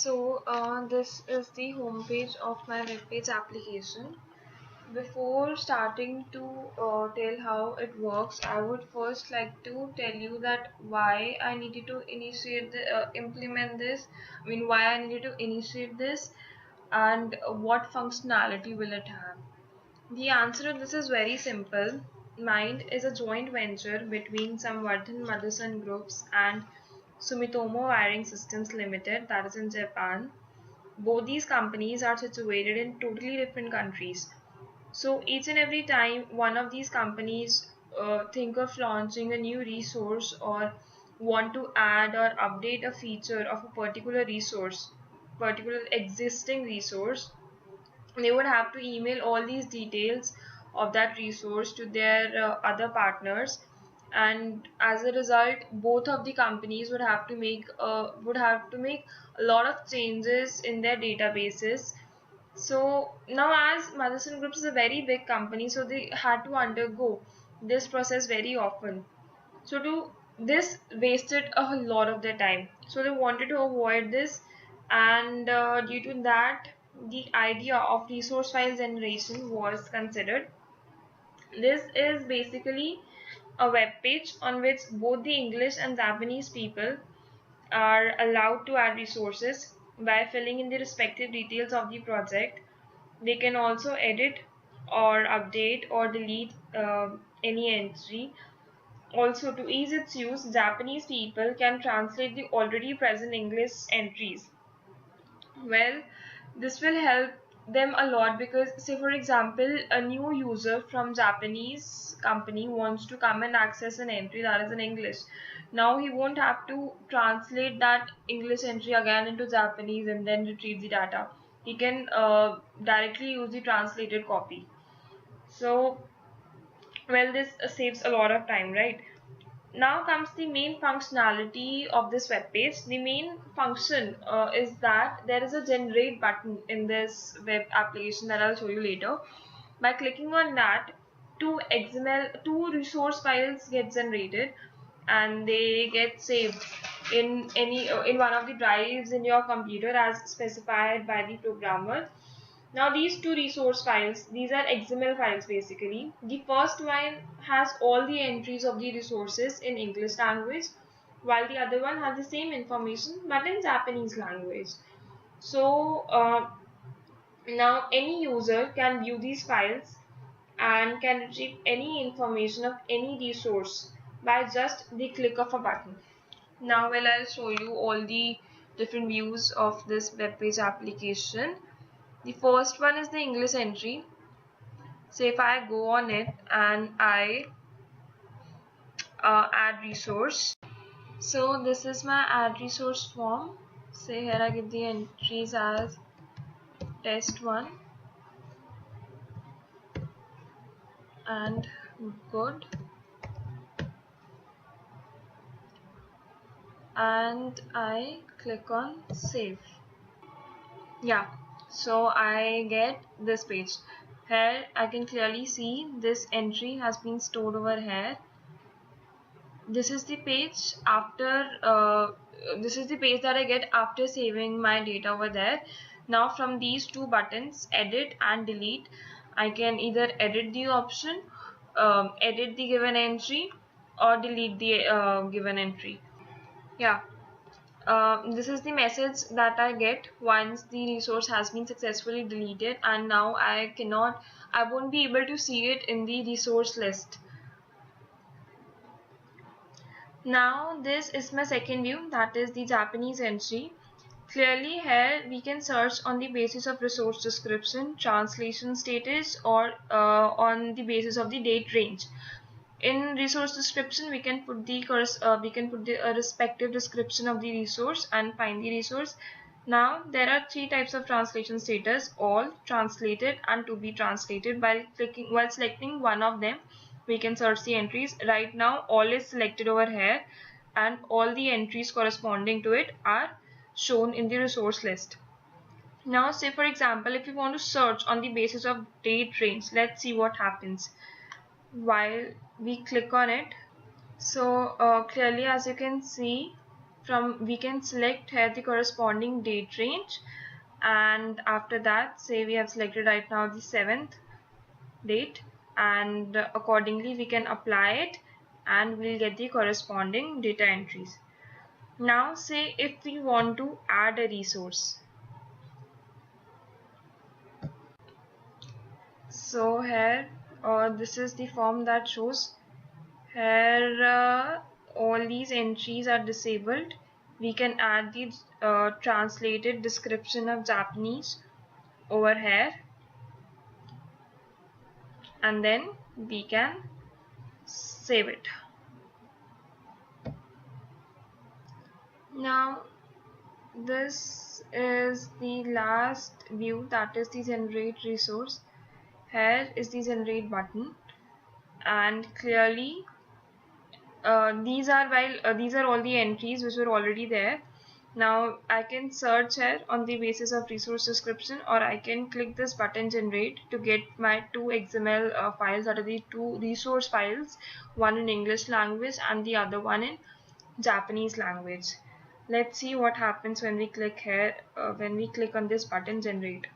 This is the homepage of my webpage application. Before starting to tell how it works, I would first like to tell you that why I needed to implement this. Why I needed to initiate this, and what functionality will it have. The answer to this is very simple. Mind is a joint venture between Samvardhan Motherson Groups and Sumitomo Wiring Systems Limited, that is in Japan. Both these companies are situated in totally different countries. So each and every time one of these companies think of launching a new resource or want to add or update a feature of a particular existing resource, they would have to email all these details of that resource to their other partners, and as a result both of the companies would have to make a lot of changes in their databases. So now, as Motherson Group is a very big company, so they had to undergo this process very often. So to this wasted a lot of their time. So they wanted to avoid this, and due to that, the idea of resource file generation was considered. This is basically a web page on which both the English and Japanese people are allowed to add resources by filling in the respective details of the project. They can also edit or update or delete any entry. Also, to ease its use, Japanese people can translate the already present English entries. Well, this will help them a lot because, say for example, a new user from Japanese company wants to come and access an entry that is in English. Now he won't have to translate that English entry again into Japanese and then retrieve the data. He can directly use the translated copy. So, well, this saves a lot of time, right? Now comes the main functionality of this web page. The main function is that there is a generate button in this web application that I'll show you later. By clicking on that, two resource files get generated and they get saved in one of the drives in your computer as specified by the programmer. Now these two resource files, these are XML files basically. The first one has all the entries of the resources in English language, while the other one has the same information but in Japanese language. So now any user can view these files and can retrieve any information of any resource by just the click of a button. Now I'll show you all the different views of this web page application. The first one is the English entry. So if I go on it and I add resource, so this is my add resource form. Say here I give the entries as test1 and good, and I click on save. Yeah, so I get this page. Here I can clearly see this entry has been stored over here. This is the page that I get after saving my data over there. Now from these two buttons, edit and delete, I can either edit the option, edit the given entry, or delete the given entry. Yeah. This is the message that I get once the resource has been successfully deleted, and now I won't be able to see it in the resource list. Now this is my second view, that is the Japanese entry. Clearly here we can search on the basis of resource description, translation status, or on the basis of the date range. In resource description we can put the respective description of the resource and find the resource. Now there are three types of translation status: all, translated, and to be translated. While selecting one of them, we can search the entries. Right now all is selected over here and all the entries corresponding to it are shown in the resource list. Now say for example, if you want to search on the basis of date range, let's see what happens while we click on it. So clearly, as you can see, we can select here the corresponding date range, and after that, say we have selected right now the 7th date, and accordingly we can apply it and we'll get the corresponding data entries. Now say if we want to add a resource, so here this is the form that shows here all these entries are disabled. We can add the translated description of Japanese over here, and then we can save it. Now this is the last view, that is the generate resource. Here is the generate button, and clearly these are all the entries which were already there. Now I can search here on the basis of resource description, or I can click this button generate to get my two XML files, that are the two resource files, one in English language and the other one in Japanese language. Let's see what happens when we click here, when we click on this button generate.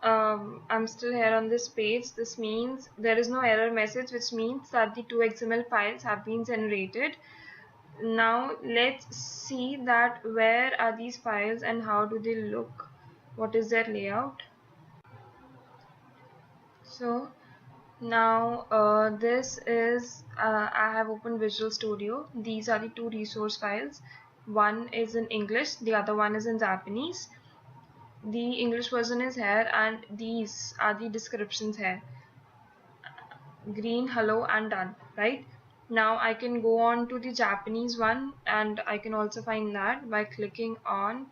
I'm still here on this page. This means there is no error message, which means that the two XML files have been generated. Now let's see that where are these files and how do they look, what is their layout. So now this is I have opened Visual Studio. These are the two resource files. One is in English, the other one is in Japanese. The English version is here, and these are the descriptions here: green, hello, and done. Right now I can go on to the Japanese one, and I can also find that by clicking on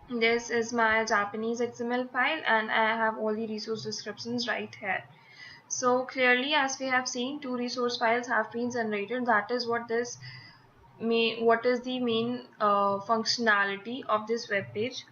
this is my Japanese XML file, and I have all the resource descriptions right here. So clearly, as we have seen, two resource files have been generated. That is what is the main functionality of this web page.